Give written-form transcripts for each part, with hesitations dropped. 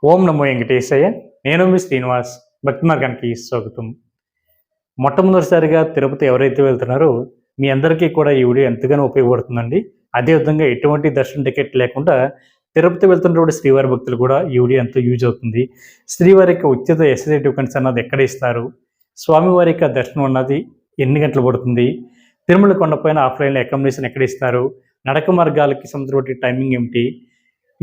ఓం నమో వెంకటేశయ్య. నేను మీ శ్రీనివాస్. భక్తి మార్గానికి స్వాగతం. మొట్టమొదటిసారిగా తిరుపతి ఎవరైతే వెళ్తున్నారో మీ అందరికీ కూడా ఈ వీడియో ఎంతగానో ఉపయోగపడుతుందండి. అదేవిధంగా ఎటువంటి దర్శన టికెట్ లేకుండా తిరుపతి వెళ్తున్నటువంటి శ్రీవారి భక్తులు కూడా ఈ వీడియో ఎంతో యూజ్ అవుతుంది. శ్రీవారి యొక్క ఉచిత ఎస్ఎస్ఐ టోకెన్స్ అన్నది ఎక్కడ ఇస్తారు, స్వామివారి యొక్క దర్శనం అన్నది ఎన్ని గంటలు పడుతుంది, తిరుమల కొండపైన ఆఫ్లైన్లో అకామిడేషన్ ఎక్కడ ఇస్తారు, నడక మార్గాలకి సంబంధించిన టైమింగ్ ఏమిటి,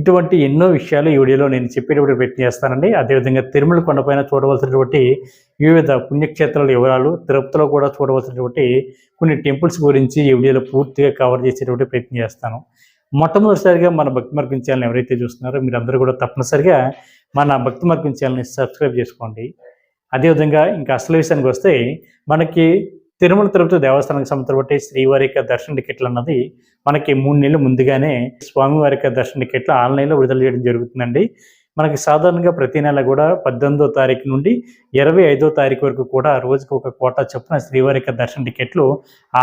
ఇటువంటి ఎన్నో విషయాలు ఈ వీడియోలో నేను చెప్పేటప్పుడు ప్రయత్నం చేస్తానండి. అదేవిధంగా తిరుమల కొండపైన చూడవలసినటువంటి వివిధ పుణ్యక్షేత్రాల వివరాలు, తిరుపతిలో కూడా చూడవలసినటువంటి కొన్ని టెంపుల్స్ గురించి ఈ వీడియోలో పూర్తిగా కవర్ చేసేటువంటి ప్రయత్నం చేస్తాను. మొట్టమొదటిసారిగా మన భక్తి మార్గం ఛానల్ ఎవరైతే చూస్తున్నారో మీరందరూ కూడా తప్పనిసరిగా మన భక్తి మార్గం ఛానల్ని సబ్స్క్రైబ్ చేసుకోండి. అదేవిధంగా ఇంకా అసలు విషయానికి వస్తే మనకి తిరుమల తిరుపతి దేవస్థానానికి సంబంధించిన శ్రీవారి యొక్క దర్శన టికెట్లు అన్నది మనకి 3 నెలలు ముందుగానే స్వామివారి యొక్క దర్శన టికెట్లు ఆన్లైన్లో విడుదల చేయడం జరుగుతుందండి. మనకి సాధారణంగా ప్రతి నెల కూడా 18వ తారీఖు నుండి 25వ తారీఖు వరకు కూడా రోజుకి ఒక కోటా చొప్పున శ్రీవారి యొక్క దర్శన టికెట్లు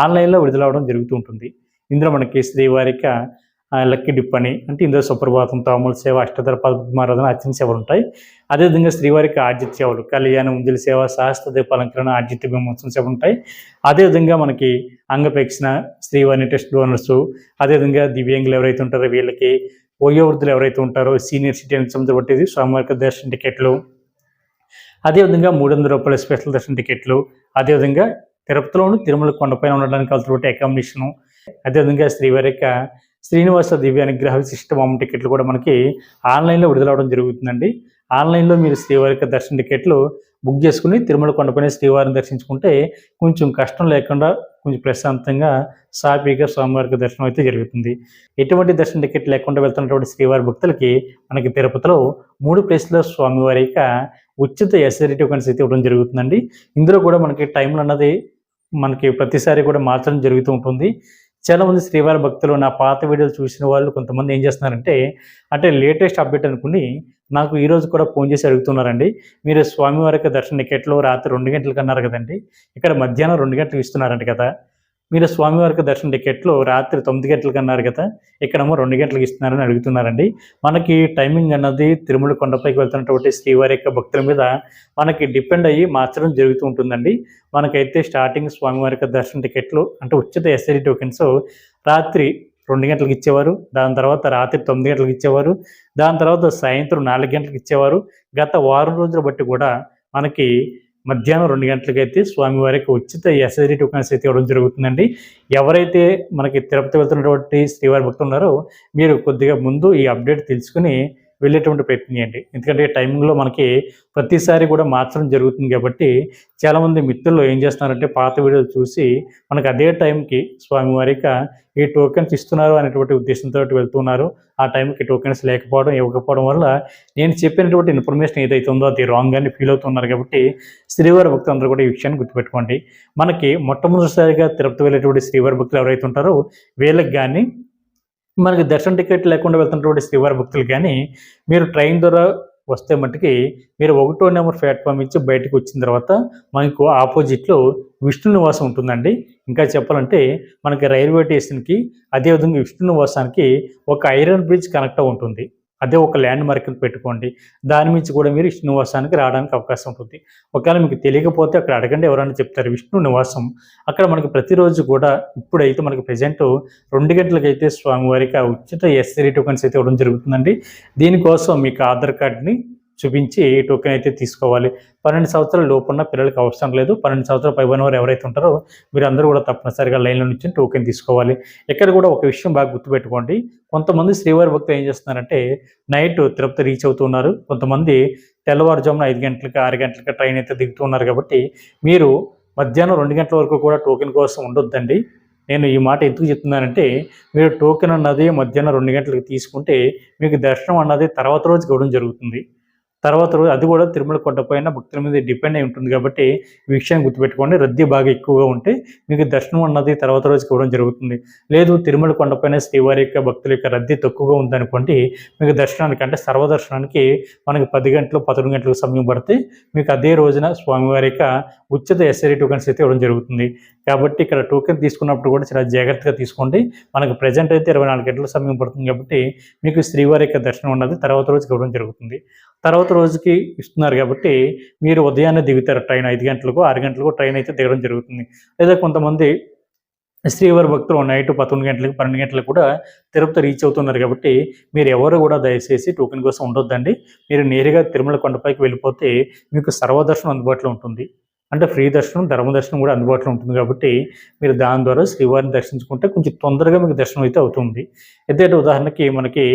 ఆన్లైన్లో విడుదలవడం జరుగుతూ ఉంటుంది. ఇందులో మనకి శ్రీవారి యొక్క లక్కీ డిప్ అని అంటే ఇందులో సుప్రభాతం, తాముల సేవ, అష్టోత్తర పద్మారాధన, అర్చన సేవలు ఉంటాయి. అదేవిధంగా శ్రీవారికి ఆర్జిత సేవలు, కళ్యాణం, ఉంజల సేవ, సహస్ర దీపాలంకరణ, ఆర్జిత బ్రహ్మోత్సవం సేవలు ఉంటాయి. అదేవిధంగా మనకి అంగప్రదక్షిణ, శ్రీవారిని టెస్ట్ డోనర్స్, అదేవిధంగా దివ్యాంగులు ఎవరైతే ఉంటారో వీళ్ళకి, వయోవృద్ధులు ఎవరైతే ఉంటారో సీనియర్ సిటిజన్స్ సంబంధించి స్వామివారికి దర్శన టికెట్లు, అదేవిధంగా 300 రూపాయల స్పెషల్ దర్శన టికెట్లు, అదేవిధంగా తిరుపతిలోను తిరుమల కొండపైన ఉండడానికి కావాల్సిన అకామిడేషను, అదేవిధంగా శ్రీవారి యొక్క శ్రీనివాస దివ్య అనుగ్రహ విశిష్ట వామన టికెట్లు కూడా మనకి ఆన్లైన్లో విడుదలవడం జరుగుతుందండి. ఆన్లైన్లో మీరు శ్రీవారి యొక్క దర్శన టికెట్లు బుక్ చేసుకుని తిరుమల కొండపైన శ్రీవారిని దర్శించుకుంటే కొంచెం కష్టం లేకుండా కొంచెం ప్రశాంతంగా సాఫీగా స్వామివారికి దర్శనం అయితే జరుగుతుంది. ఎటువంటి దర్శన టికెట్ లేకుండా వెళ్తున్నటువంటి శ్రీవారి భక్తులకి మనకి తిరుపతిలో 3 ప్లేస్లో స్వామివారి యొక్క ఉచిత ఎస్ఐ టోకెన్స్ అయితే ఇవ్వడం జరుగుతుందండి. ఇందులో కూడా మనకి టైంలు అన్నది మనకి ప్రతిసారి కూడా మార్చడం జరుగుతూ ఉంటుంది. చాలామంది శ్రీవారి భక్తులు నా పాత వీడియోలు చూసిన వాళ్ళు కొంతమంది ఏం చేస్తున్నారంటే లేటెస్ట్ అప్డేట్ అనుకుని నాకు ఈరోజు కూడా ఫోన్ చేసి అడుగుతున్నారండి. మీరు స్వామివారి యొక్క దర్శన టికెట్లు రాత్రి 2 గంటలకు అన్నారు కదండి, ఇక్కడ మధ్యాహ్నం 2 గంటలకు ఇస్తున్నారంట కదా, మీరు స్వామివారికి దర్శన టికెట్లు రాత్రి 9 గంటలకు అన్నారు కదా, ఇక్కడేమో 2 గంటలకు ఇస్తున్నారని అడుగుతున్నారండి. మనకి టైమింగ్ అన్నది తిరుమల కొండపైకి వెళ్తున్నటువంటి శ్రీవారి యొక్క భక్తుల మీద మనకి డిపెండ్ అయ్యి మార్చడం జరుగుతూ ఉంటుందండి. మనకైతే స్టార్టింగ్ స్వామివారి యొక్క దర్శన టికెట్లు అంటే ఉచిత ఎస్ఐడి టోకెన్స్ రాత్రి 2 గంటలకు ఇచ్చేవారు, దాని తర్వాత రాత్రి 9 గంటలకు ఇచ్చేవారు, దాని తర్వాత సాయంత్రం 4 గంటలకు ఇచ్చేవారు. గత వారం రోజుల బట్టి కూడా మనకి మధ్యాహ్నం 2 గంటలకైతే స్వామివారికి ఉచిత ఎస్ఐడి టోకెన్స్ అయితే ఇవ్వడం జరుగుతుందండి. ఎవరైతే మనకి తిరుపతి వెళ్తున్నటువంటి శ్రీవారి భక్తులు ఉన్నారో మీరు కొద్దిగా ముందు ఈ అప్డేట్ తెలుసుకుని వెళ్ళేటువంటి ప్రయత్నం చేయండి. ఎందుకంటే టైమింగ్లో మనకి ప్రతిసారి కూడా మార్చడం జరుగుతుంది కాబట్టి చాలామంది మిత్రులు ఏం చేస్తున్నారంటే పాత వీడియోలు చూసి మనకు అదే టైంకి స్వామివారికి ఈ టోకెన్స్ ఇస్తున్నారు అనేటువంటి ఉద్దేశంతో వెళ్తున్నారు. ఆ టైంకి టోకెన్స్ లేకపోవడం, ఇవ్వకపోవడం వల్ల నేను చెప్పినటువంటి ఇన్ఫర్మేషన్ ఏదైతే ఉందో అది రాంగ్ అని ఫీల్ అవుతున్నారు. కాబట్టి శ్రీవారి భక్తులు అందరూ కూడా ఈ విషయాన్ని గుర్తుపెట్టుకోండి. మనకి మొట్టమొదటిసారిగా తిరుపతి వెళ్ళేటువంటి శ్రీవారి భక్తులు ఎవరైతే ఉంటారో వీళ్ళకి కానీ మనకి దర్శన టికెట్ లేకుండా వెళ్తున్నటువంటి శ్రీవారి భక్తులు కానీ మీరు ట్రైన్ ద్వారా వస్తే మట్టుకి మీరు 1వ నెంబర్ ప్లాట్ఫామ్ ఇచ్చి బయటకు వచ్చిన తర్వాత మనకు ఆపోజిట్లో విష్ణు నివాసం ఉంటుందండి. ఇంకా చెప్పాలంటే మనకి రైల్వే స్టేషన్కి అదేవిధంగా విష్ణు నివాసానికి ఒక ఐరన్ బ్రిడ్జ్ కనెక్ట్ ఉంటుంది. అదే ఒక ల్యాండ్ మార్క్ పెట్టుకోండి. దాని నుంచి కూడా మీరు విష్ణు నివాసానికి రావడానికి అవకాశం ఉంటుంది. ఒకవేళ మీకు తెలియకపోతే అక్కడ అడగండి, ఎవరైనా చెప్తారు. విష్ణు నివాసం అక్కడ మనకి ప్రతిరోజు కూడా ఇప్పుడైతే మనకి ప్రజెంట్ 2 గంటలకైతే స్వామివారికి ఉచిత ఎస్ఐడి టోకెన్స్ అయితే ఇవ్వడం జరుగుతుందండి. దీనికోసం మీకు ఆధార్ కార్డ్ని చూపించి టోకెన్ అయితే తీసుకోవాలి. 12 సంవత్సరాల లోపున్న పిల్లలకి అవసరం లేదు. 12 సంవత్సరాల పైబడిన వారు ఎవరైతే ఉంటారో మీరందరూ కూడా తప్పనిసరిగా లైన్లో నుంచి టోకెన్ తీసుకోవాలి. ఇక్కడ కూడా ఒక విషయం బాగా గుర్తుపెట్టుకోండి. కొంతమంది శ్రీవారి భక్తులు ఏం చేస్తున్నారంటే నైట్ తిరుపతి రీచ్ అవుతున్నారు, కొంతమంది తెల్లవారుజామున 5 గంటలకు 6 గంటలకు ట్రైన్ అయితే దిగుతున్నారు. కాబట్టి మీరు మధ్యాహ్నం 2 గంటల వరకు కూడా టోకెన్ కోసం ఉండొద్దండి. నేను ఈ మాట ఎందుకు చెప్తున్నానంటే మీరు టోకెన్ అన్నది మధ్యాహ్నం 2 గంటలకు తీసుకుంటే మీకు దర్శనం అన్నది తర్వాత రోజు ఇవ్వడం జరుగుతుంది. తర్వాత రోజు అది కూడా తిరుమల కొండపైన భక్తుల మీద డిపెండ్ అయి ఉంటుంది. కాబట్టి ఈ విషయాన్ని గుర్తుపెట్టుకోండి. రద్దీ బాగా ఎక్కువగా ఉంటే మీకు దర్శనం అన్నది తర్వాత రోజుకి ఇవ్వడం జరుగుతుంది. లేదు తిరుమల కొండపైన శ్రీవారి యొక్క భక్తుల యొక్క రద్దీ తక్కువగా ఉందనుకోండి మీకు దర్శనానికి అంటే సర్వదర్శనానికి మనకి 10 గంటలు 11 గంటలకు సమయం పడితే మీకు అదే రోజున స్వామివారి యొక్క ఉచిత ఎస్ఐడి టోకెన్స్ అయితే ఇవ్వడం జరుగుతుంది. కాబట్టి ఇక్కడ టోకెన్ తీసుకున్నప్పుడు కూడా చాలా జాగ్రత్తగా తీసుకోండి. మనకు ప్రజెంట్ అయితే 24 గంటల సమయం పడుతుంది. కాబట్టి మీకు శ్రీవారి యొక్క దర్శనం అన్నది తర్వాత రోజుకి ఇవ్వడం జరుగుతుంది. తర్వాత రోజుకి ఇస్తున్నారు కాబట్టి మీరు ఉదయాన్నే దిగుతారు ట్రైన్ 5 గంటలకు, 6 గంటలకు ట్రైన్ అయితే దిగడం జరుగుతుంది. లేదా కొంతమంది శ్రీవారి భక్తులు నైట్ 11 గంటలకు, 12 గంటలకు కూడా తిరుపతి రీచ్ అవుతున్నారు కాబట్టి మీరు ఎవరు కూడా దయచేసి టోకెన్ కోసం ఉండొద్దండి. మీరు నేరుగా తిరుమల కొండపైకి వెళ్ళిపోతే మీకు సర్వదర్శనం అందుబాటులో ఉంటుంది. అంటే ఫ్రీ దర్శనం, ధర్మదర్శనం కూడా అందుబాటులో ఉంటుంది కాబట్టి మీరు దాని ద్వారా శ్రీవారిని దర్శించుకుంటే కొంచెం తొందరగా మీకు దర్శనం అయితే అవుతుంది. అయితే ఉదాహరణకి మనకి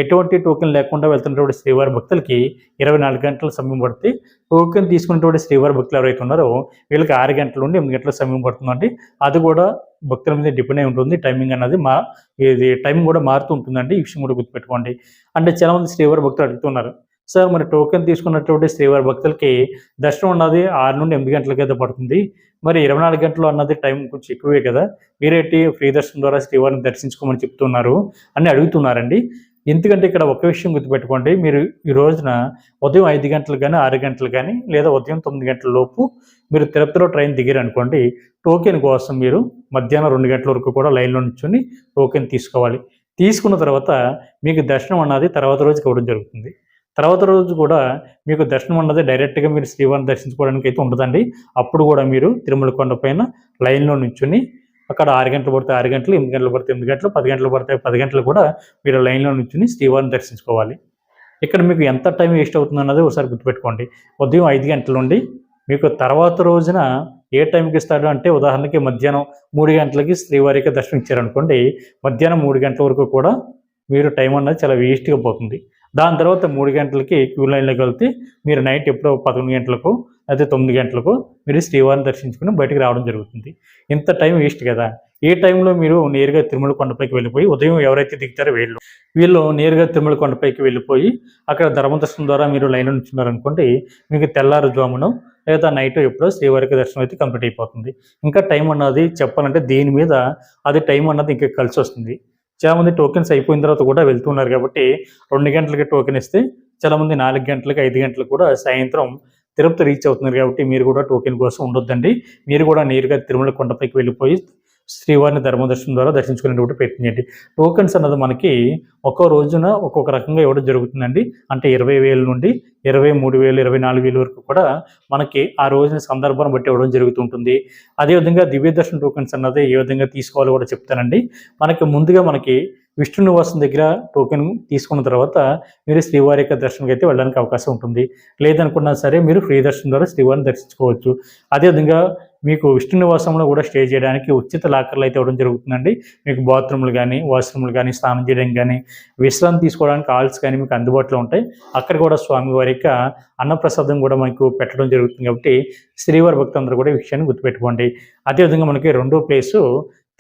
ఎటువంటి టోకెన్ లేకుండా వెళ్తున్నటువంటి శ్రీవారి భక్తులకి 24 గంటల సమయం పడితే, టోకెన్ తీసుకున్నటువంటి శ్రీవారి భక్తులు ఎవరైతే ఉన్నారో వీళ్ళకి 6 గంటల నుండి 8 గంటల సమయం పడుతుందండి. అది కూడా భక్తుల మీద డిపెండ్ అయి ఉంటుంది. టైమింగ్ అన్నది ఇది టైం కూడా మారుతూ ఉంటుందండి. ఈ విషయం కూడా గుర్తుపెట్టుకోండి. అంటే చాలామంది శ్రీవారి భక్తులు అడుగుతున్నారు, సార్ మరి టోకెన్ తీసుకున్నటువంటి శ్రీవారి భక్తులకి దర్శనం అన్నది 6 నుండి 8 గంటలకైతే పడుతుంది. మరి 24 గంటలు అన్నది టైం కొంచెం ఎక్కువే కదా, మీరేంటి ఫ్రీ దర్శనం ద్వారా శ్రీవారిని దర్శించుకోమని చెప్తున్నారు అని అడుగుతున్నారండి. ఎందుకంటే ఇక్కడ ఒక విషయం గుర్తుపెట్టుకోండి, మీరు ఈ రోజున ఉదయం 5 గంటలు కానీ, 6 గంటలు కానీ, లేదా ఉదయం 9 గంటల లోపు మీరు తిరుపతిలో ట్రైన్ దిగారనుకోండి, టోకెన్ కోసం మీరు మధ్యాహ్నం 2 గంటల వరకు కూడా లైన్లో నిల్చొని టోకెన్ తీసుకోవాలి. తీసుకున్న తర్వాత మీకు దర్శనం అన్నది తర్వాత రోజుకి ఇవ్వడం జరుగుతుంది. తర్వాత రోజు కూడా మీకు దర్శనం అన్నది డైరెక్ట్గా మీరు శ్రీవారిని దర్శించుకోవడానికి అయితే ఉండదండి. అప్పుడు కూడా మీరు తిరుమల కొండ పైన లైన్లో నిల్చొని అక్కడ 6 గంటలు పడితే 6 గంటలు, 8 గంటలు పడితే 8 గంటలు, 10 గంటలు పడితే 10 గంటలు కూడా మీరు లైన్లో నిల్చొని శ్రీవారిని దర్శించుకోవాలి. ఇక్కడ మీకు ఎంత టైం వేస్ట్ అవుతుంది అన్నది ఒకసారి గుర్తుపెట్టుకోండి. ఉదయం 5 గంటల నుండి మీకు తర్వాత రోజున ఏ టైంకి ఇస్తాడు అంటే, ఉదాహరణకి మధ్యాహ్నం 3 గంటలకి శ్రీవారికి దర్శనం ఇచ్చారనుకోండి, మధ్యాహ్నం 3 గంటల వరకు కూడా మీరు టైం అన్నది చాలా వేస్ట్గా పోతుంది. దాని తర్వాత 3 గంటలకి క్యూ లైన్లోకి వెళ్తే మీరు నైట్ ఎప్పుడో 11 గంటలకు అయితే 9 గంటలకు మీరు శ్రీవారిని దర్శించుకుని బయటకు రావడం జరుగుతుంది. ఇంత టైం వేస్ట్ కదా. ఏ టైంలో మీరు నేరుగా తిరుమల కొండపైకి వెళ్ళిపోయి, ఉదయం ఎవరైతే దిగుతారో వీళ్ళు నేరుగా తిరుమల కొండపైకి వెళ్ళిపోయి అక్కడ ధర్మదర్శనం ద్వారా మీరు లైన్లో నిల్చున్నారనుకోండి, మీకు తెల్లారుజామున లేదా నైట్ ఎప్పుడో శ్రీవారికి దర్శనం అయితే కంప్లీట్ అయిపోతుంది. ఇంకా టైం అన్నది చెప్పాలంటే దీని మీద అది టైం అన్నది ఇంకా కలిసి వస్తుంది. చాలామంది టోకెన్స్ అయిపోయిన తర్వాత కూడా వెళ్తున్నారు కాబట్టి 2 గంటలకి టోకెన్ ఇస్తే చాలామంది 4 గంటలకి, 5 గంటలకు కూడా సాయంత్రం తిరుపతి రీచ్ అవుతున్నారు కాబట్టి మీరు కూడా టోకెన్ కోసం ఉండొద్దండి. మీరు కూడా నేరుగా తిరుమల కొండపైకి వెళ్ళిపోయి శ్రీవారిని ధర్మదర్శనం ద్వారా దర్శించుకునేటువంటి ప్రయత్నం చేయండి. టోకెన్స్ అన్నది మనకి ఒక్కో రోజున ఒక్కొక్క రకంగా ఇవ్వడం జరుగుతుందండి. అంటే 20,000 నుండి 23,000, 24,000 వరకు కూడా మనకి ఆ రోజున సందర్భాన్ని బట్టి ఇవ్వడం జరుగుతుంటుంది. అదేవిధంగా దివ్య దర్శన టోకెన్స్ అన్నది ఏ విధంగా తీసుకోవాలో కూడా చెప్తానండి. ముందుగా విష్ణు నివాసం దగ్గర టోకెన్ తీసుకున్న తర్వాత మీరు శ్రీవారి యొక్క దర్శనంకి అయితే వెళ్ళడానికి అవకాశం ఉంటుంది. లేదనుకున్నా సరే మీరు ఫ్రీ దర్శనం ద్వారా శ్రీవారిని దర్శించుకోవచ్చు. అదేవిధంగా మీకు విష్ణు నివాసంలో కూడా స్టే చేయడానికి ఉచిత లాకర్లు అయితే ఇవ్వడం జరుగుతుందండి. మీకు బాత్రూమ్లు కానీ, వాష్రూమ్లు కానీ, స్నానం చేయడానికి కానీ, విశ్రాంతి తీసుకోవడానికి హాల్స్ కానీ మీకు అందుబాటులో ఉంటాయి. అక్కడ కూడా స్వామివారి యొక్క అన్నప్రసాదం కూడా మనకు పెట్టడం జరుగుతుంది కాబట్టి శ్రీవారి భక్తులందరూ కూడా ఈ విషయాన్ని గుర్తుపెట్టుకోండి. అదేవిధంగా మనకి రెండో ప్లేసు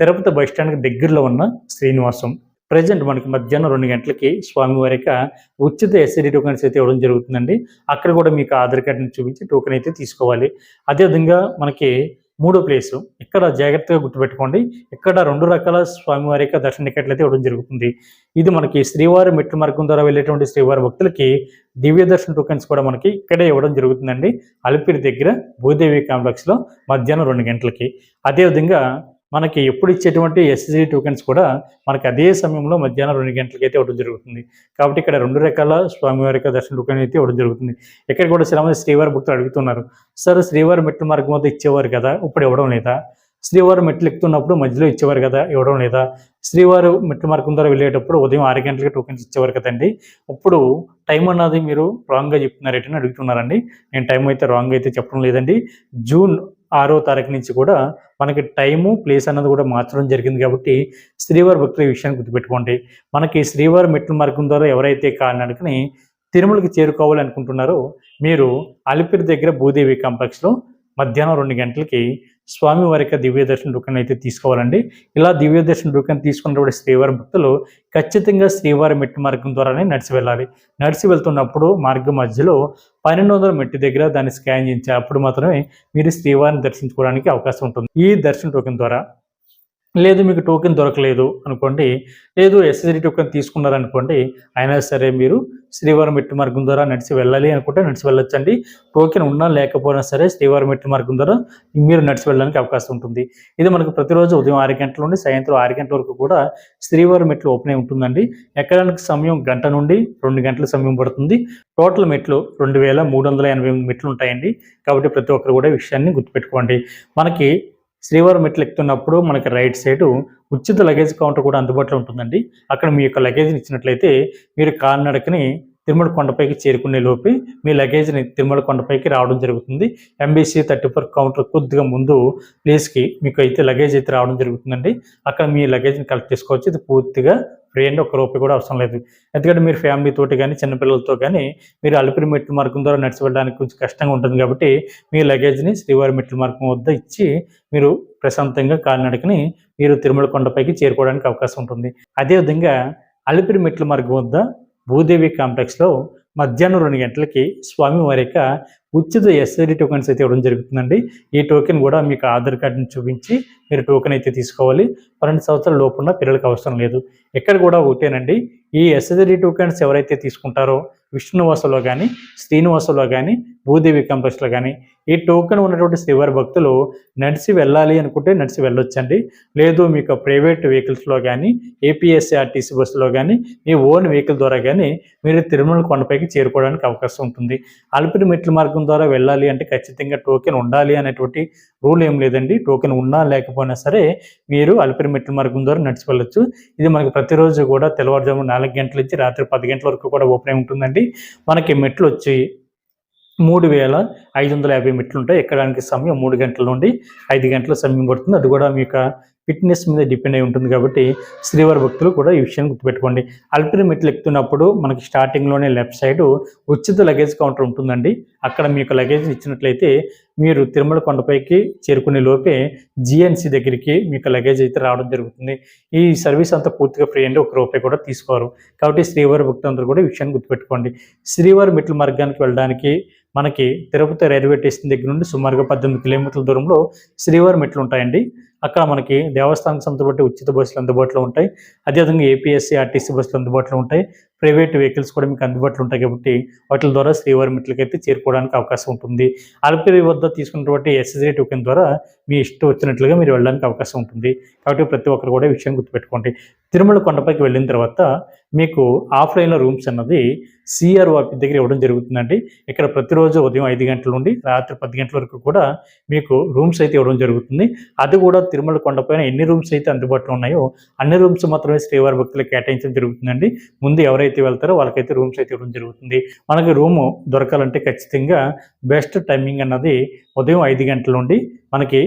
తిరుపతి బస్టాండ్కి దగ్గరలో ఉన్న శ్రీనివాసం. ప్రజెంట్ మనకి మధ్యాహ్నం 2 గంటలకి స్వామివారి యొక్క ఉచిత ఎస్ఐడి టోకెన్స్ అయితే ఇవ్వడం జరుగుతుందండి. అక్కడ కూడా మీకు ఆధార్ కార్డుని చూపించి టోకెన్ అయితే తీసుకోవాలి. అదేవిధంగా మనకి మూడో ప్లేసు ఇక్కడ జాగ్రత్తగా గుర్తుపెట్టుకోండి. ఇక్కడ 2 రకాల స్వామివారి యొక్క దర్శన టికెట్లు అయితే ఇవ్వడం జరుగుతుంది. ఇది మనకి శ్రీవారి మెట్ల మార్గం ద్వారా వెళ్ళేటువంటి శ్రీవారి భక్తులకి దివ్య దర్శన టోకెన్స్ కూడా మనకి ఇక్కడే ఇవ్వడం జరుగుతుందండి. అలిపిరి దగ్గర భూదేవి కాంప్లెక్స్లో మధ్యాహ్నం 2 గంటలకి. అదేవిధంగా మనకి ఎప్పుడు ఇచ్చేటువంటి ఎస్ఎస్డి టోకెన్స్ కూడా మనకి అదే సమయంలో మధ్యాహ్నం 2 గంటలకి అయితే ఇవ్వడం జరుగుతుంది. కాబట్టి ఇక్కడ 2 రకాల స్వామివారి యొక్క దర్శన టోకెన్ అయితే ఇవ్వడం జరుగుతుంది. ఇక్కడ కూడా చాలామంది శ్రీవారి భక్తులు అడుగుతున్నారు, సార్ శ్రీవారి మెట్ల మార్గం వద్ద ఇచ్చేవారు కదా, ఇప్పుడు ఇవ్వడం లేదా? శ్రీవారు మెట్లు ఎక్కుతున్నప్పుడు మధ్యలో ఇచ్చేవారు కదా, ఇవ్వడం లేదా? శ్రీవారు మెట్ల మార్గం ద్వారా వెళ్ళేటప్పుడు ఉదయం 6 గంటలకి టోకెన్స్ ఇచ్చేవారు కదండి, ఇప్పుడు టైం అన్నది మీరు రాంగ్గా చెప్తున్నారేటని అడుగుతున్నారండి. నేను టైం అయితే రాంగ్ అయితే చెప్పడం లేదండి. జూన్ 6వ తారీఖు నుంచి కూడా మనకి టైము, ప్లేస్ అన్నది కూడా మార్చడం జరిగింది. కాబట్టి శ్రీవారి భక్తుల ఈ విషయాన్ని గుర్తుపెట్టుకోండి. మనకి శ్రీవారి మెట్ల మార్గం ద్వారా ఎవరైతే కాలినడకని తిరుమలకి చేరుకోవాలి అనుకుంటున్నారో మీరు అలిపిరి దగ్గర భూదేవి కాంప్లెక్స్లో మధ్యాహ్నం 2 గంటలకి స్వామివారి యొక్క దివ్య దర్శన టోకెన్ అయితే తీసుకోవాలండి. ఇలా దివ్య దర్శన టోకెన్ తీసుకున్నటువంటి శ్రీవారి భక్తులు ఖచ్చితంగా శ్రీవారి మెట్టు మార్గం ద్వారానే నడిచి వెళ్ళాలి. నడిచి వెళ్తున్నప్పుడు మార్గం మధ్యలో 1200 మెట్టు దగ్గర దాన్ని స్కాన్ చేయించి అప్పుడు మాత్రమే మీరు శ్రీవారిని దర్శించుకోవడానికి అవకాశం ఉంటుంది ఈ దర్శన టోకెన్ ద్వారా. లేదు మీకు టోకెన్ దొరకలేదు అనుకోండి, లేదు ఎస్ఎస్డి టోకెన్ తీసుకున్నారనుకోండి, అయినా సరే మీరు శ్రీవారి మెట్టు మార్గం ద్వారా నడిచి వెళ్ళాలి అనుకుంటే నడిచి వెళ్ళొచ్చండి. టోకెన్ ఉన్నా లేకపోయినా సరే శ్రీవారి మెట్టు మార్గం ద్వారా మీరు నడిచి వెళ్ళడానికి అవకాశం ఉంటుంది. ఇది మనకు ప్రతిరోజు ఉదయం 6 గంటల నుండి సాయంత్రం 6 గంటల వరకు కూడా శ్రీవారి మెట్లు ఓపెన్ అయి ఉంటుందండి. ఎక్కడానికి సమయం గంట నుండి 2 గంటల సమయం పడుతుంది. టోటల్ మెట్లు 2388 మెట్లు ఉంటాయండి. కాబట్టి ప్రతి ఒక్కరు కూడా ఈ విషయాన్ని గుర్తుపెట్టుకోండి. మనకి శ్రీవారి మెట్లు ఎక్కుతున్నప్పుడు మనకి రైట్ సైడు ఉచిత లగేజ్ కౌంటర్ కూడా అందుబాటులో ఉంటుందండి. అక్కడ మీ యొక్క లగేజ్ని ఇచ్చినట్లయితే మీరు కాలినడకని తిరుమల కొండపైకి చేరుకునే లోపే మీ లగేజ్ని తిరుమల కొండపైకి రావడం జరుగుతుంది. ఎంబీసీ 34 కౌంటర్ కొద్దిగా ముందు ప్లేస్కి మీకు అయితే లగేజ్ అయితే రావడం జరుగుతుందండి. అక్కడ మీ లగేజ్ని కలెక్ట్ చేసుకోవచ్చు. ఇది పూర్తిగా ఫ్రీ అండి, ₹1 కూడా అవసరం లేదు. ఎందుకంటే మీరు ఫ్యామిలీతోటి కానీ చిన్నపిల్లలతో కానీ మీరు అలిపిరి మెట్ల మార్గం ద్వారా నడిచి వెళ్ళడానికి కొంచెం కష్టంగా ఉంటుంది కాబట్టి మీ లగేజ్ని శ్రీవారి మెట్ల మార్గం వద్ద ఇచ్చి మీరు ప్రశాంతంగా కాలినడకని మీరు తిరుమల కొండపైకి చేరుకోవడానికి అవకాశం ఉంటుంది. అదేవిధంగా అలిపిరి మెట్ల మార్గం వద్ద భూదేవి కాంప్లెక్స్లో మధ్యాహ్నం 2 గంటలకి స్వామివారి యొక్క ఉచిత ఎస్ఐడి టోకెన్స్ అయితే ఇవ్వడం జరుగుతుందండి. ఈ టోకెన్ కూడా మీకు ఆధార్ కార్డుని చూపించి మీరు టోకెన్ అయితే తీసుకోవాలి. 12 సంవత్సరాల లోపు ఉన్న పిల్లలకు అవసరం లేదు. ఇక్కడ కూడా ఒకటేనండి, ఈ ఎస్ఐడి టోకెన్స్ ఎవరైతే తీసుకుంటారో విష్ణువాసంలో కానీ శ్రీనివాసంలో కానీ భూదేవి కాంప్లెక్స్లో కానీ ఈ టోకెన్ ఉన్నటువంటి శ్రీవారి భక్తులు నడిచి వెళ్ళాలి అనుకుంటే నడిచి వెళ్ళొచ్చండి. లేదు మీకు ప్రైవేట్ వెహికల్స్లో కానీ ఏపీఎస్ఆర్టీసీ బస్సులో కానీ మీ ఓన్ వెహికల్ ద్వారా కానీ మీరు తిరుమల కొండపైకి చేరుకోవడానికి అవకాశం ఉంటుంది. అలిపిరి మెట్ల మార్గం ద్వారా వెళ్ళాలి అంటే ఖచ్చితంగా టోకెన్ ఉండాలి అనేటువంటి రూల్ ఏం లేదండి. టోకెన్ ఉన్నా లేకపోయినా సరే మీరు అలిపిరి మెట్ల మార్గం ద్వారా నడిచి వెళ్ళొచ్చు. ఇది మనకి ప్రతిరోజు కూడా తెల్లవారుజాము 4 గంటల నుంచి రాత్రి 10 గంటల వరకు కూడా ఓపెన్ అయి ఉంటుందండి. మనకి మెట్లు వచ్చి 3550 మెట్లు ఉంటాయి. ఎక్కడానికి సమయం 3 గంటల నుండి 5 గంటల సమయం పడుతుంది. అది కూడా మీ యొక్క ఫిట్నెస్ మీద డిపెండ్ అయి ఉంటుంది కాబట్టి శ్రీవారి భక్తులు కూడా ఈ విషయాన్ని గుర్తుపెట్టుకోండి. అలిపిరి మెట్లు ఎక్కుతున్నప్పుడు మనకి స్టార్టింగ్లోనే లెఫ్ట్ సైడ్ ఉచిత లగేజ్ కౌంటర్ ఉంటుందండి. అక్కడ మీకు లగేజ్ ఇచ్చినట్లయితే మీరు తిరుమల కొండపైకి చేరుకునే లోపే జిఎన్సి దగ్గరికి మీకు లగేజ్ అయితే రావడం జరుగుతుంది. ఈ సర్వీస్ అంతా పూర్తిగా ఫ్రీ అండి, ₹1 కూడా తీసుకోరు. కాబట్టి శ్రీవారి భక్తులందరూ కూడా ఈ విషయాన్ని గుర్తుపెట్టుకోండి. శ్రీవారి మెట్ల మార్గానికి వెళ్ళడానికి మనకి తిరుపతి రైల్వే స్టేషన్ దగ్గర నుండి సుమారుగా 18 కిలోమీటర్ల దూరంలో శ్రీవారి మెట్లు ఉంటాయండి. అక్కడ మనకి దేవస్థానం సంబంధించి ఉచిత బస్సులు అందుబాటులో ఉంటాయి. అదేవిధంగా ఏపీఎస్ఆర్టీసీ బస్సులు అందుబాటులో ఉంటాయి. ప్రైవేట్ వెహికల్స్ కూడా మీకు అందుబాటులో ఉంటాయి కాబట్టి వాటి ద్వారా శ్రీవారి మెట్లకైతే చేరుకోవడానికి అవకాశం ఉంటుంది. అలిపిరి వద్ద తీసుకున్నటువంటి ఎస్ఎస్ఐ టోకెన్ ద్వారా మీ ఇష్టం వచ్చినట్లుగా మీరు వెళ్ళడానికి అవకాశం ఉంటుంది. కాబట్టి ప్రతి ఒక్కరు కూడా ఈ విషయాన్ని గుర్తుపెట్టుకోండి. తిరుమల కొండపైకి వెళ్ళిన తర్వాత మీకు ఆఫ్లైన్లో రూమ్స్ అన్నది సిఆర్ఓ ఆఫీస్ దగ్గర ఇవ్వడం జరుగుతుందండి. ఇక్కడ ప్రతిరోజు ఉదయం 5 గంటల నుండి రాత్రి 10 గంటల వరకు కూడా మీకు రూమ్స్ అయితే ఇవ్వడం జరుగుతుంది. అది కూడా తిరుమల కొండపైన ఎన్ని రూమ్స్ అయితే అందుబాటులో ఉన్నాయో అన్ని రూమ్స్ మాత్రమే శ్రీవారి భక్తులకు కేటాయించడం జరుగుతుందండి. ముందు ఎవరైతే వెళ్తారో వాళ్ళకైతే రూమ్స్ అయితే ఇవ్వడం జరుగుతుంది. మనకి రూము దొరకాలంటే ఖచ్చితంగా బెస్ట్ టైమింగ్ అన్నది ఉదయం 5 గంటల నుండి మనకి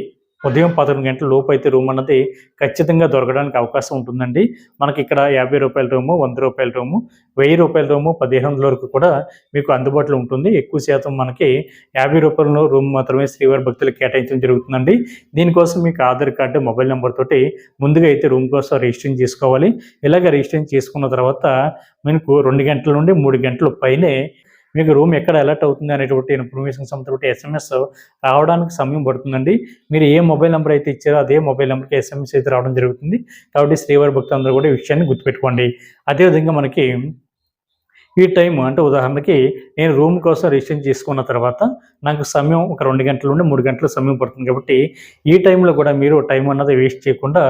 ఉదయం 11 గంటల లోపు అయితే రూమ్ అన్నది ఖచ్చితంగా దొరకడానికి అవకాశం ఉంటుందండి. మనకి ఇక్కడ ₹50 రూము, ₹100 రూము, ₹1000 రూము, 1500 వరకు కూడా మీకు అందుబాటులో ఉంటుంది. ఎక్కువ శాతం మనకి ₹50 రూమ్ మాత్రమే శ్రీవారి భక్తులకు కేటాయించడం జరుగుతుందండి. దీనికోసం మీకు ఆధార్ కార్డు, మొబైల్ నెంబర్ తోటి ముందుగా అయితే రూమ్ కోసం రిజిస్ట్రేషన్ చేసుకోవాలి. ఇలాగ రిజిస్ట్రేషన్ చేసుకున్న తర్వాత మీకు 2 గంటల నుండి 3 గంటల పైనే మీకు రూమ్ ఎక్కడ అలర్ట్ అవుతుంది అనేటువంటి ఇన్ఫర్మేషన్ సంబంధించి ఎస్ఎంఎస్ రావడానికి సమయం పడుతుందండి. మీరు ఏ మొబైల్ నెంబర్ అయితే ఇచ్చారో అదే మొబైల్ నెంబర్కి ఎస్ఎంఎస్ అయితే రావడం జరుగుతుంది. కాబట్టి శ్రీవారి భక్తులందరూ కూడా ఈ విషయాన్ని గుర్తుపెట్టుకోండి. అదేవిధంగా మనకి ఈ టైం అంటే ఉదాహరణకి నేను రూమ్ కోసం రిజిస్ట్రేషన్ చేసుకున్న తర్వాత నాకు సమయం ఒక 2 గంటల నుండి 3 గంటల సమయం పడుతుంది. కాబట్టి ఈ టైంలో కూడా మీరు టైం అన్నది వేస్ట్ చేయకుండా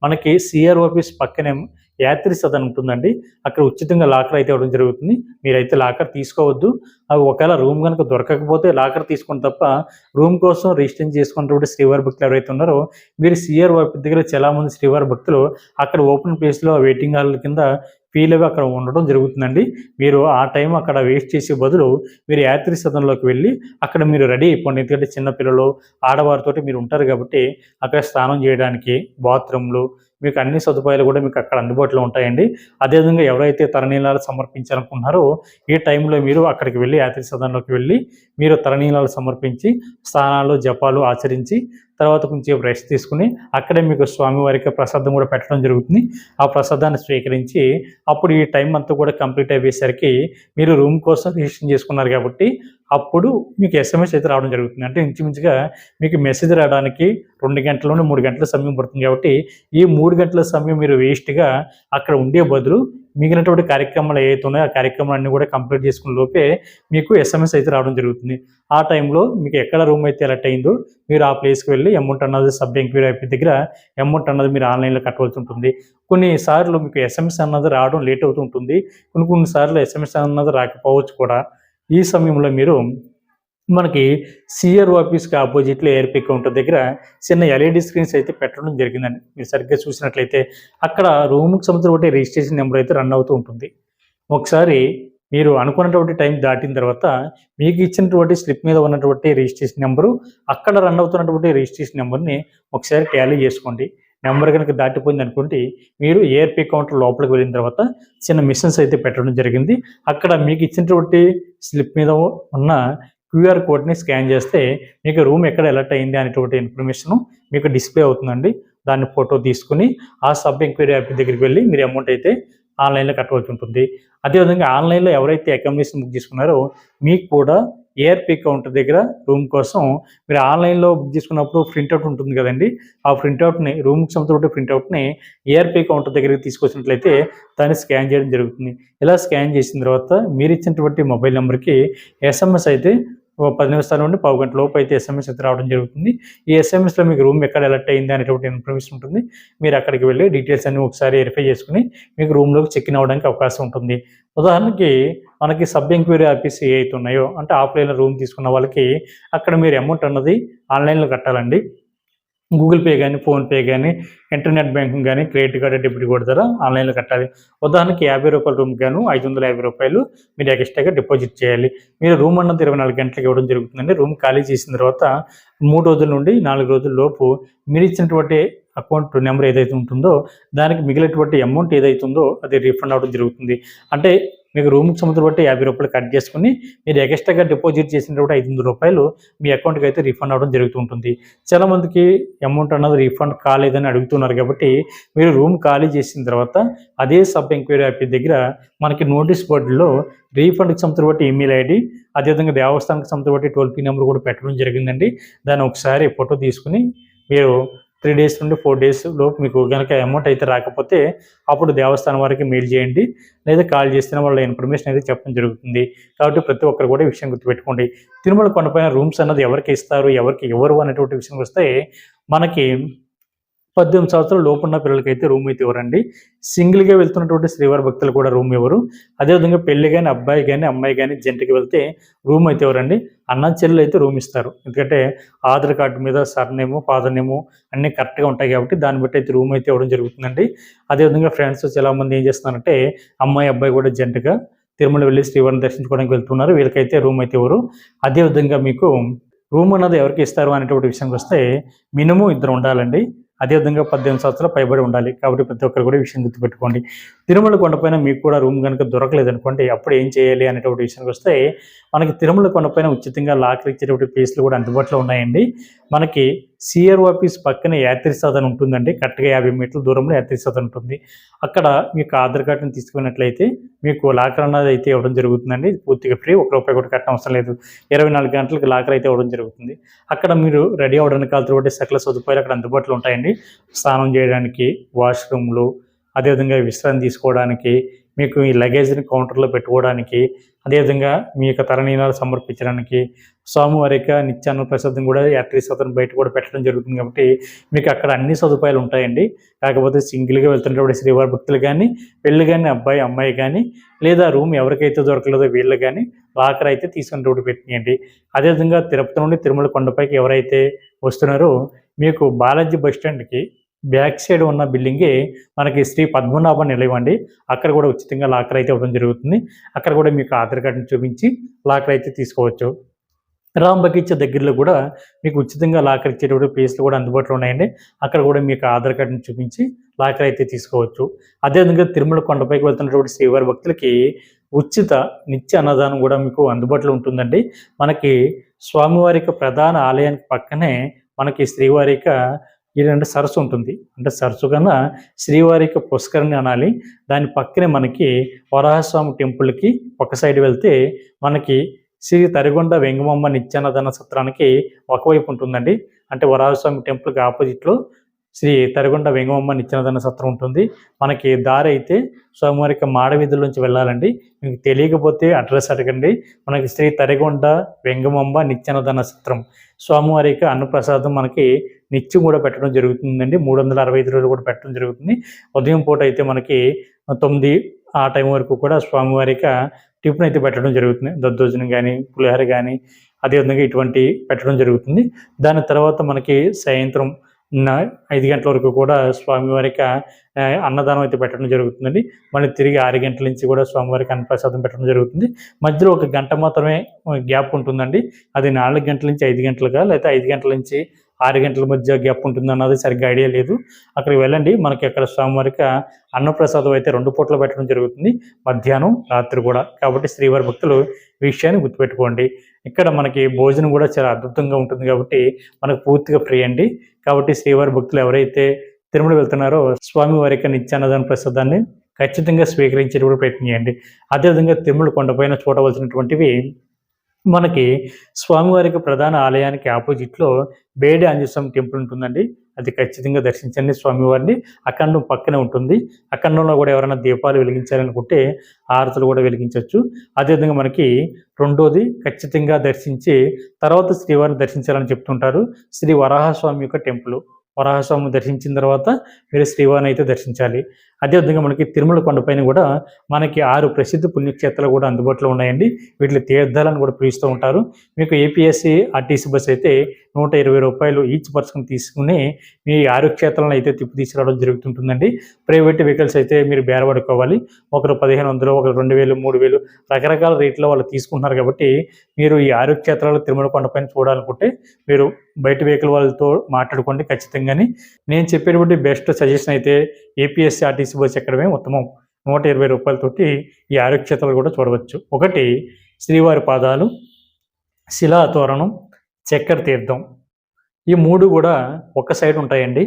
మనకి సిఆర్ ఆఫీస్ పక్కనే యాత్రి సదన్ ఉంటుందండి. అక్కడ ఉచితంగా లాకర్ అయితే ఇవ్వడం జరుగుతుంది. మీరైతే లాకర్ తీసుకోవద్దు. అవి ఒకవేళ రూమ్ కనుక దొరకకపోతే లాకర్ తీసుకుని తప్ప రూమ్ కోసం రిజిస్ట్రేషన్ చేసుకున్నటువంటి శ్రీవారి భక్తులు ఎవరైతే ఉన్నారో మీరు సిఆర్ ఆఫీస్ దగ్గర చాలామంది శ్రీవారి భక్తులు అక్కడ ఓపెన్ ప్లేస్లో వెయిటింగ్ హాల్ కింద ఫీల్ అవి అక్కడ ఉండడం జరుగుతుందండి. మీరు ఆ టైం అక్కడ వేస్ట్ చేసే బదులు మీరు యాత్రి సదనంలోకి వెళ్ళి అక్కడ మీరు రెడీ అయిపోండి. ఎందుకంటే చిన్నపిల్లలు ఆడవారితోటి మీరు ఉంటారు కాబట్టి అక్కడ స్నానం చేయడానికి బాత్రూమ్లు మీకు అన్ని సదుపాయాలు కూడా మీకు అక్కడ అందుబాటులో ఉంటాయండి. అదేవిధంగా ఎవరైతే తలనీలాలు సమర్పించాలనుకుంటున్నారో ఈ టైంలో మీరు అక్కడికి వెళ్ళి యాత్రి సదనంలోకి వెళ్ళి మీరు తలనీలాలు సమర్పించి స్నానాలు జపాలు ఆచరించి తర్వాత కొంచెం రెస్ట్ తీసుకుని అక్కడే మీకు స్వామివారికి ప్రసాదం కూడా పెట్టడం జరుగుతుంది. ఆ ప్రసాదాన్ని స్వీకరించి అప్పుడు ఈ టైం అంతా కూడా కంప్లీట్ అయ్యేసరికి మీరు రూమ్ కోసం రిజిస్ట్రేషన్ చేసుకున్నారు కాబట్టి అప్పుడు మీకు ఎస్ఎంఎస్ అయితే రావడం జరుగుతుంది. అంటే ఇంచుమించుగా మీకు మెసేజ్ రావడానికి 2 గంటల నుండి 3 గంటల సమయం పడుతుంది. కాబట్టి ఈ 3 గంటల సమయం మీరు వేస్ట్గా అక్కడ ఉండే బదులు మిగిలినటువంటి కార్యక్రమాలు ఏవైతే ఉన్నాయో ఆ కార్యక్రమాలన్నీ కూడా కంప్లీట్ చేసుకున్న లోపే మీకు ఎస్ఎంఎస్ అయితే రావడం జరుగుతుంది. ఆ టైంలో మీకు ఎక్కడ రూమ్ అయితే ఎలర్ట్ అయిందో మీరు ఆ ప్లేస్కి వెళ్ళి అమౌంట్ అన్నది సబ్ ఎంక్వైరీ అయిపోయిన దగ్గర అమౌంట్ అన్నది మీరు ఆన్లైన్లో కట్టవలసి ఉంటుంది. కొన్నిసార్లు మీకు ఎస్ఎంఎస్ అన్నది రావడం లేట్ అవుతూ ఉంటుంది. కొన్నిసార్లు ఎస్ఎంఎస్ అన్నది రాకపోవచ్చు కూడా. ఈ సమయంలో మీరు మనకి సిఆర్ ఆఫీస్కి ఆపోజిట్లో ఏర్పీ కౌంటర్ దగ్గర చిన్న ఎల్ఈడి స్క్రీన్స్ అయితే పెట్టడం జరిగిందండి. మీరు సరిగ్గా చూసినట్లయితే అక్కడ రూమ్కి సంబంధించిన రిజిస్ట్రేషన్ నెంబర్ అయితే రన్ అవుతూ ఉంటుంది. ఒకసారి మీరు అనుకున్నటువంటి టైం దాటిన తర్వాత మీకు ఇచ్చినటువంటి స్లిప్ మీద ఉన్నటువంటి రిజిస్ట్రేషన్ నెంబరు అక్కడ రన్ అవుతున్నటువంటి రిజిస్ట్రేషన్ నెంబర్ని ఒకసారి టాలీ చేసుకోండి. నెంబర్ కనుక దాటిపోయింది అనుకోండి, మీరు ఏఆర్పీ కౌంటర్ లోపలికి వెళ్ళిన తర్వాత చిన్న మిషన్స్ అయితే పెట్టడం జరిగింది. అక్కడ మీకు ఇచ్చినటువంటి స్లిప్ మీద ఉన్న క్యూఆర్ కోడ్ని స్కాన్ చేస్తే మీకు రూమ్ ఎక్కడ ఎలర్ట్ అయింది అనేటువంటి ఇన్ఫర్మేషన్ మీకు డిస్ప్లే అవుతుందండి. దాన్ని ఫోటో తీసుకుని ఆ సబ్ ఎంక్వైరీ యాప్ దగ్గరికి వెళ్ళి మీరు అమౌంట్ అయితే ఆన్లైన్లో కట్టవలసి ఉంటుంది. అదేవిధంగా ఆన్లైన్లో ఎవరైతే అకామిడేషన్ బుక్ చేసుకున్నారో మీకు కూడా ఏఆర్పీ కౌంటర్ దగ్గర రూమ్ కోసం మీరు ఆన్లైన్లో బుక్ చేసుకున్నప్పుడు ప్రింట్అవుట్ ఉంటుంది కదండి, ఆ ప్రింట్అవుట్ని రూమ్కి సంబంధించిన ప్రింట్అవుట్ని ఏఆర్పీ కౌంటర్ దగ్గరికి తీసుకొచ్చినట్లయితే దాన్ని స్కాన్ చేయడం జరుగుతుంది. ఇలా స్కాన్ చేసిన తర్వాత మీరు ఇచ్చినటువంటి మొబైల్ నెంబర్కి ఎస్ఎంఎస్ అయితే 10 నిమిషాల నుండి పావు గంట లోపు అయితే ఎస్ఎంఎస్ అయితే రావడం జరుగుతుంది. ఈ ఎస్ఎంఎస్లో మీకు రూమ్ ఎక్కడ ఎలర్ట్ అయింది అనేటువంటి ఇన్ఫర్మేషన్ ఉంటుంది. మీరు అక్కడికి వెళ్ళి డీటెయిల్స్ అన్ని ఒకసారి వెరిఫై చేసుకుని మీకు రూమ్లోకి చెక్ ఇన్ అవ్వడానికి అవకాశం ఉంటుంది. ఉదాహరణకి మనకి సబ్ ఎంక్వైరీ ఆఫీస్ ఏ అయితే ఉన్నాయో అంటే ఆఫ్లైన్లో రూమ్ తీసుకున్న వాళ్ళకి అక్కడ మీరు అమౌంట్ అన్నది ఆన్లైన్లో కట్టాలండి. గూగుల్ పే కానీ, ఫోన్పే కానీ, ఇంటర్నెట్ బ్యాంకింగ్ కానీ, క్రెడిట్ కార్డు, డెబిట్ కార్డు ద్వారా ఆన్లైన్లో కట్టాలి. ఉదాహరణకి రూ. 50 రూమ్ గాను రూ. 550 మీరు ఎక్స్ట్రాగా డిపాజిట్ చేయాలి. మీరు రూమ్ అన్నది 24 గంటలకు ఇవ్వడం జరుగుతుందండి. రూమ్ ఖాళీ చేసిన తర్వాత 3 రోజుల నుండి 4 రోజుల లోపు మీరు ఇచ్చినటువంటి అకౌంట్ నెంబర్ ఏదైతే ఉంటుందో దానికి మిగిలినటువంటి అమౌంట్ ఏదైతే ఉందో అది రీఫండ్ అవ్వడం జరుగుతుంది. అంటే మీకు రూమ్కి సంబంధించిన రూ. 50 కట్ చేసుకుని మీరు ఎక్స్ట్రాగా డిపాజిట్ చేసినటువంటి రూ. 500 మీ అకౌంట్కి అయితే రీఫండ్ అవ్వడం జరుగుతుంటుంది. చాలామందికి అమౌంట్ అన్నది రీఫండ్ కాలేదని అడుగుతున్నారు కాబట్టి మీరు రూమ్ ఖాళీ చేసిన తర్వాత అదే సబ్ ఎంక్వైరీ యాప్ దగ్గర మనకి నోటీస్ బోర్డులో రీఫండ్కి సంబంధించిన ఈమెయిల్ ఐడి, అదేవిధంగా దేవస్థానానికి సంబంధించిన టోల్ ఫ్రీ నెంబర్ కూడా పెట్టడం జరిగిందండి. దాన్ని ఒకసారి ఫోటో తీసుకుని మీరు 3 డేస్ నుండి 4 డేస్ లోపు మీకు కనుక అమౌంట్ అయితే రాకపోతే అప్పుడు దేవస్థానం వారికి మెయిల్ చేయండి, లేదా కాల్ చేస్తే వాళ్ళ ఇన్ఫర్మేషన్ అయితే చెప్పడం జరుగుతుంది. కాబట్టి ప్రతి ఒక్కరు కూడా ఈ విషయం గుర్తుపెట్టుకోండి. తిరుమల కొండపైన రూమ్స్ అన్నది ఎవరికి ఇస్తారు, ఎవరికి ఇవ్వరు అనేటువంటి విషయం వస్తే మనకి 18 సంవత్సరాల లోపు ఉన్న పిల్లలకైతే రూమ్ అయితే ఇవ్వరండి. సింగిల్గా వెళ్తున్నటువంటి శ్రీవారి భక్తులు కూడా రూమ్ ఇవ్వరు. అదేవిధంగా పెళ్లి కానీ, అబ్బాయి కానీ, అమ్మాయి కానీ జంటకి వెళ్తే రూమ్ అయితే ఇవ్వరండి. అన్న చెల్లెలు అయితే రూమ్ ఇస్తారు. ఎందుకంటే ఆధార్ కార్డు మీద సర్నేము, ఫాదర్ నేము అన్నీ కరెక్ట్గా ఉంటాయి కాబట్టి దాన్ని బట్టి అయితే రూమ్ అయితే ఇవ్వడం జరుగుతుందండి. అదేవిధంగా ఫ్రెండ్స్ చాలామంది ఏం చేస్తున్నారంటే అమ్మాయి, అబ్బాయి కూడా జంటగా తిరుమల వెళ్ళి శ్రీవారిని దర్శించుకోవడానికి వెళ్తున్నారు. వీళ్ళకైతే రూమ్ అయితే ఇవ్వరు. అదేవిధంగా మీకు రూమ్ అన్నది ఎవరికి ఇస్తారు అనేటువంటి విషయానికి వస్తే మినిమం 2 ఉండాలండి. అదేవిధంగా 18 సంవత్సరాలు పైబడి ఉండాలి. కాబట్టి ప్రతి ఒక్కరు కూడా ఈ విషయం గుర్తుపెట్టుకోండి. తిరుమల కొండపైన మీకు కూడా రూమ్ కనుక దొరకలేదనుకోండి అప్పుడు ఏం చేయాలి అనేటువంటి విషయానికి వస్తే మనకి తిరుమల కొండపైన ఉచితంగా లాకర్ ఇచ్చేటువంటి ప్లేస్లు కూడా అందుబాటులో ఉన్నాయండి. మనకి సిఆర్ ఆఫీస్ పక్కనే యాత్రి సదన్ ఉంటుందండి. కరెక్ట్గా 50 మీటర్ల దూరంలో యాత్రి సదన్ ఉంటుంది. అక్కడ మీకు ఆధార్ కార్డుని తీసుకున్నట్లయితే మీకు లాకర్ అన్నది అయితే ఇవ్వడం జరుగుతుందండి. పూర్తిగా ఫ్రీ, ₹1 కూడా కట్టడం అవసరం లేదు. 24 గంటలకు లాకర్ అయితే ఇవ్వడం జరుగుతుంది. అక్కడ మీరు రెడీ అవ్వడానికి కావాల్సినటువంటి సకల సదుపాయాలు అక్కడ అందుబాటులో ఉంటాయండి. స్నానం చేయడానికి వాష్రూమ్లు, అదేవిధంగా విశ్రాంతి తీసుకోవడానికి, మీకు ఈ లగేజ్ని కౌంటర్లో పెట్టుకోవడానికి, అదేవిధంగా మీ యొక్క తలనీలాలు సమర్పించడానికి, స్వామివారి యొక్క నిత్యాన్న ప్రసాదం కూడా యాత్రి సదన్ బయట కూడా పెట్టడం జరుగుతుంది. కాబట్టి మీకు అక్కడ అన్ని సదుపాయాలు ఉంటాయండి. కాకపోతే సింగిల్గా వెళ్తున్నటువంటి శ్రీవారి భక్తులు కానీ, పెళ్ళి కానీ, అబ్బాయి అమ్మాయి కానీ, లేదా రూమ్ ఎవరికైతే దొరకలేదో వీళ్ళు కానీ లాకర్ అయితే తీసుకుని పెట్టియండి. అదేవిధంగా తిరుపతి నుండి తిరుమల కొండపైకి ఎవరైతే వస్తున్నారో మీకు బాలాజీ బస్ స్టాండ్కి బ్యాక్ సైడ్ ఉన్న బిల్డింగే మనకి శ్రీ పద్మనాభ నిలయం అండి. అక్కడ కూడా ఉచితంగా లాకర్ అయితే ఇవ్వడం జరుగుతుంది. అక్కడ కూడా మీకు ఆధార్ కార్డుని చూపించి లాకర్ అయితే తీసుకోవచ్చు. రామ్ బగీచా దగ్గరలో కూడా మీకు ఉచితంగా లాకర్ ఇచ్చేటువంటి ప్లేస్లు కూడా అందుబాటులో ఉన్నాయండి. అక్కడ కూడా మీకు ఆధార్ కార్డుని చూపించి లాకర్ అయితే తీసుకోవచ్చు. అదేవిధంగా తిరుమల కొండపైకి వెళ్తున్నటువంటి శ్రీవారి భక్తులకి ఉచిత నిత్య అన్నదానం కూడా మీకు అందుబాటులో ఉంటుందండి. మనకి స్వామివారి యొక్క ప్రధాన ఆలయానికి పక్కనే మనకి శ్రీవారి యొక్క ఏంటంటే సరస్సు ఉంటుంది. అంటే సరస్సు కన్నా శ్రీవారి యొక్క పుష్కరిణి అనాలి. దాని పక్కనే మనకి వరాహస్వామి టెంపుల్కి ఒక సైడ్ వెళ్తే మనకి శ్రీ తరిగొండ వెంగమమ్మ నిత్యాన్నదాన సత్రానికి ఒకవైపు ఉంటుందండి. అంటే వరాహస్వామి టెంపుల్కి ఆపోజిట్లో శ్రీ తరిగొండ వెంగమ్మ నిత్యాన్నదాన సత్రం ఉంటుంది. మనకి దారి అయితే స్వామివారికి మాడ వీధుల నుంచి వెళ్ళాలండి. మీకు తెలియకపోతే అడ్రస్ అడగండి. మనకి శ్రీ తరిగొండ వెంగమ్మ నిత్యాన్నదాన సత్రం స్వామివారికి అన్నప్రసాదం మనకి నిత్యం కూడా పెట్టడం జరుగుతుందండి. 365 రోజులు కూడా పెట్టడం జరుగుతుంది. ఉదయం పూట అయితే మనకి 9 ఆ టైం వరకు కూడా స్వామివారికి టిఫిన్ అయితే పెట్టడం జరుగుతుంది. దద్దోజనం కానీ, పులిహోర కానీ, అదేవిధంగా ఇటువంటి పెట్టడం జరుగుతుంది. దాని తర్వాత మనకి సాయంత్రం 5 గంటల వరకు కూడా స్వామివారికి అన్నదానం అయితే పెట్టడం జరుగుతుందండి. మళ్ళీ తిరిగి 6 గంటల నుంచి కూడా స్వామివారికి అన్నప్రసాదం పెట్టడం జరుగుతుంది. మధ్యలో 1 గంట మాత్రమే గ్యాప్ ఉంటుందండి. అది 4 గంటల నుంచి 5 గంటలుగా, లేకపోతే 5 గంటల నుంచి 6 గంటల మధ్య గ్యాప్ ఉంటుందన్నది సరిగ్గా ఐడియా లేదు. అక్కడికి వెళ్ళండి. మనకి అక్కడ స్వామివారికి అన్నప్రసాదం అయితే 2 పూటలు పెట్టడం జరుగుతుంది, మధ్యాహ్నం, రాత్రి కూడా. కాబట్టి శ్రీవారి భక్తులు ఈ విషయాన్ని గుర్తుపెట్టుకోండి. ఇక్కడ మనకి భోజనం కూడా చాలా అద్భుతంగా ఉంటుంది కాబట్టి మనకు పూర్తిగా ఫ్రీ అండి. కాబట్టి శ్రీవారి భక్తులు ఎవరైతే తిరుమల వెళ్తున్నారో స్వామివారికి నిత్యాన్నదాన ప్రసాదాన్ని ఖచ్చితంగా స్వీకరించేటువంటి ప్రయత్నం చేయండి. అదేవిధంగా తిరుమల కొండపైన చూడవలసినటువంటివి మనకి స్వామివారికి ప్రధాన ఆలయానికి ఆపోజిట్లో బేడి ఆంజనేయ స్వామి టెంపుల్ ఉంటుందండి. అది ఖచ్చితంగా దర్శించండి. స్వామివారిని అఖండం పక్కనే ఉంటుంది. అఖండంలో కూడా ఎవరైనా దీపాలు వెలిగించాలనుకుంటే హారతులు కూడా వెలిగించవచ్చు. అదేవిధంగా మనకి రెండోది ఖచ్చితంగా దర్శించి తర్వాత శ్రీవారిని దర్శించాలని చెప్తుంటారు. శ్రీ వరాహస్వామి యొక్క టెంపుల్. వరాహస్వామిని దర్శించిన తర్వాత మీరు శ్రీవారిని అయితే దర్శించాలి. అదేవిధంగా మనకి తిరుమల కొండపైన కూడా మనకి 6 ప్రసిద్ధ పుణ్యక్షేత్రాలు కూడా అందుబాటులో ఉన్నాయండి. వీటిని తీర్థాలను కూడా పిలుస్తూ ఉంటారు. మీకు ఏపీఎస్సీ ఆర్టీసీ బస్ అయితే ₹120 ఈచ్ పర్సన్ తీసుకుని మీ 6 క్షేత్రాలను అయితే తిప్పి తీసుకురావడం జరుగుతుంటుందండి. ప్రైవేట్ వెహికల్స్ అయితే మీరు బేరపడుకోవాలి. ఒకరు 1500, ఒకరు 2000, 3000 రకరకాల రేట్లో వాళ్ళు తీసుకుంటున్నారు. కాబట్టి మీరు ఈ 6 క్షేత్రాలు తిరుమల కొండపైన చూడాలనుకుంటే మీరు బయట వెహికల్ వాళ్ళతో మాట్లాడుకోండి ఖచ్చితంగాని. నేను చెప్పేటువంటి బెస్ట్ సజెషన్ అయితే ఏపీఎస్సీ ఆర్టీసీ బస్ ఎక్కడమే ఉత్తమం. ₹120 ఈ 6 క్షేత్రాలు కూడా చూడవచ్చు. ఒకటి శ్రీవారి పాదాలు, శిలాతోరణం, చక్కెర తీర్థం. ఈ 3 కూడా ఒక సైడ్ ఉంటాయండి.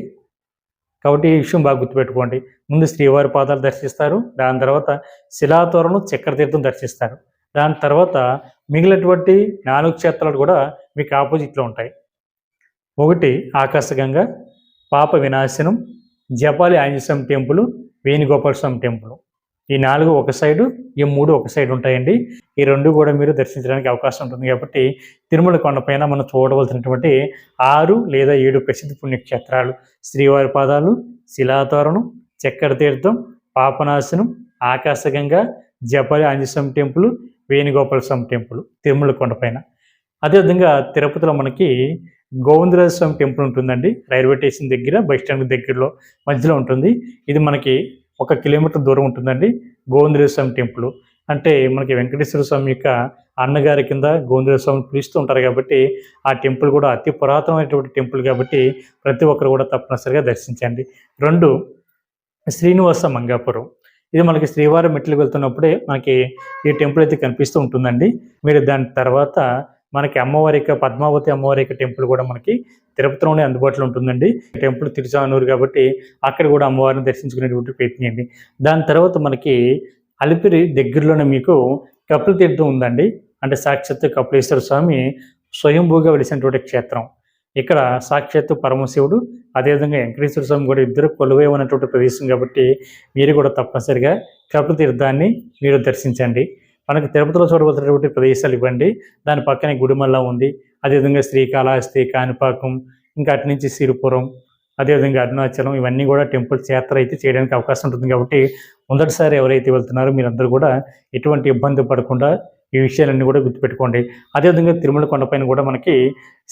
కాబట్టి ఈ విషయం బాగా గుర్తుపెట్టుకోండి. ముందు శ్రీవారి పాదాలు దర్శిస్తారు, దాని తర్వాత శిలాతోరణం, చక్కెర తీర్థం దర్శిస్తారు. దాని తర్వాత మిగిలినటువంటి 4 క్షేత్రాలు కూడా మీకు ఆపోజిట్లో ఉంటాయి. ఒకటి ఆకాశగంగ, పాప వినాశనం, జపాలి ఆంజనేయ స్వామి టెంపుల్, వేణుగోపాల స్వామి టెంపుల్. ఈ 4 ఒక సైడు, ఈ 3 ఒక సైడ్ ఉంటాయండి. ఈ 2 కూడా మీరు దర్శించడానికి అవకాశం ఉంటుంది. కాబట్టి తిరుమల కొండపైన మనం చూడవలసినటువంటి 6 లేదా 7 ప్రసిద్ధ పుణ్యక్షేత్రాలు శ్రీవారి పాదాలు, శిలాతోరణం, చక్కెర తీర్థం, పాపనాశనం, ఆకాశగంగ, జపాలి ఆంజనేయ స్వామి టెంపుల్, వేణుగోపాల స్వామి టెంపుల్ తిరుమల కొండపైన. అదేవిధంగా తిరుపతిలో మనకి గోవిందరాజ స్వామి టెంపుల్ ఉంటుందండి. రైల్వే స్టేషన్ దగ్గర, బస్ స్టాండ్ దగ్గరలో మధ్యలో ఉంటుంది. ఇది మనకి 1 కిలోమీటర్ దూరం ఉంటుందండి. గోవిందరాజ స్వామి టెంపుల్ అంటే మనకి వెంకటేశ్వర స్వామి యొక్క అన్నగారి కింద గోవిందరాజ స్వామిని పిలుస్తూ ఉంటారు. కాబట్టి ఆ టెంపుల్ కూడా అతి పురాతనమైనటువంటి టెంపుల్ కాబట్టి ప్రతి ఒక్కరు కూడా తప్పనిసరిగా దర్శించండి. 2 శ్రీనివాస మంగాపురం. ఇది మనకి శ్రీవారి మెట్లకు వెళ్తున్నప్పుడే మనకి ఈ టెంపుల్ అయితే కనిపిస్తూ ఉంటుందండి. మీరు దాని తర్వాత మనకి అమ్మవారి యొక్క పద్మావతి అమ్మవారి యొక్క టెంపుల్ కూడా మనకి తిరుపతిలోనే అందుబాటులో ఉంటుందండి. టెంపుల్ తిరుచానూరు కాబట్టి అక్కడ కూడా అమ్మవారిని దర్శించుకునేటువంటి ప్రయత్నించండి. దాని తర్వాత మనకి అలిపిరి దగ్గరలోనే మీకు కపిల తీర్థం ఉందండి. అంటే సాక్షాత్తు కపిలేశ్వర స్వామి స్వయంభూగా వెలిసినటువంటి క్షేత్రం. ఇక్కడ సాక్షాత్తు పరమశివుడు, అదేవిధంగా వెంకటేశ్వర స్వామి కూడా ఇద్దరు కొలువై ఉన్నటువంటి ప్రదేశం కాబట్టి మీరు కూడా తప్పనిసరిగా కపిల తీర్థాన్ని మీరు దర్శించండి. మనకి తిరుపతిలో చూడవలసినటువంటి ప్రదేశాలు ఇవ్వండి. దాని పక్కనే గుడిమల్ల ఉంది. అదేవిధంగా శ్రీకాళహస్తి, కాణిపాకం, ఇంకా అటు నుంచి సిరిపురం, అదేవిధంగా అరుణాచలం, ఇవన్నీ కూడా టెంపుల్స్ యాత్ర అయితే చేయడానికి అవకాశం ఉంటుంది. కాబట్టి మొదటిసారి ఎవరైతే వెళ్తున్నారో మీరందరూ కూడా ఎటువంటి ఇబ్బంది పడకుండా ఈ విషయాలన్నీ కూడా గుర్తుపెట్టుకోండి. అదేవిధంగా తిరుమల కొండపైన కూడా మనకి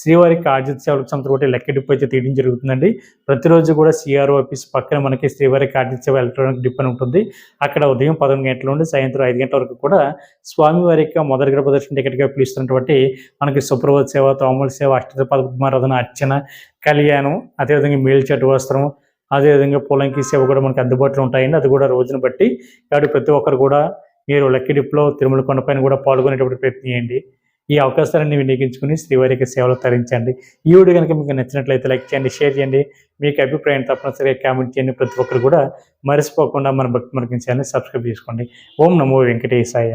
శ్రీవారికి ఆర్జిత సేవలకు సంబంధించి లెక్క డిపో అయితే తీయడం జరుగుతుందండి. ప్రతిరోజు కూడా సిఆర్ఓ ఆఫీస్ పక్కన మనకి శ్రీవారికి ఆర్జిత సేవ ఎలక్ట్రానిక్ డిపో అని ఉంటుంది. అక్కడ ఉదయం 11 గంటల నుండి సాయంత్రం 5 గంటల వరకు కూడా స్వామివారి యొక్క మొదటి గర్భ దర్శన టికెట్గా పిలుస్తున్నటువంటి మనకి సుప్రభాత సేవ, తోమల సేవ, అష్టదీపాల పద్మారాధన, అర్చన, కళ్యాణం, అదేవిధంగా మేల్చట్టు వస్త్రం, అదేవిధంగా పూలంకి సేవ కూడా మనకి అందుబాటులో ఉంటాయండి. అది కూడా రోజును బట్టి. కాబట్టి ప్రతి ఒక్కరు కూడా మీరు లక్కీ డిప్లో తిరుమల కొండపైన కూడా పాల్గొనేటువంటి ప్రయత్నం చేయండి. ఈ అవకాశాలన్నీ వినియోగించుకుని శ్రీవారికి సేవలు తరించండి. ఈ వీడియో కనుక మీకు నచ్చినట్లయితే లైక్ చేయండి, షేర్ చేయండి. మీకు అభిప్రాయం తప్పనిసరిగా కామెంట్ చేయండి. ప్రతి ఒక్కరు కూడా మర్చిపోకుండా మన భక్తి మార్గం ఛానల్ని సబ్స్క్రైబ్ చేసుకోండి. ఓం నమో వెంకటేశాయ.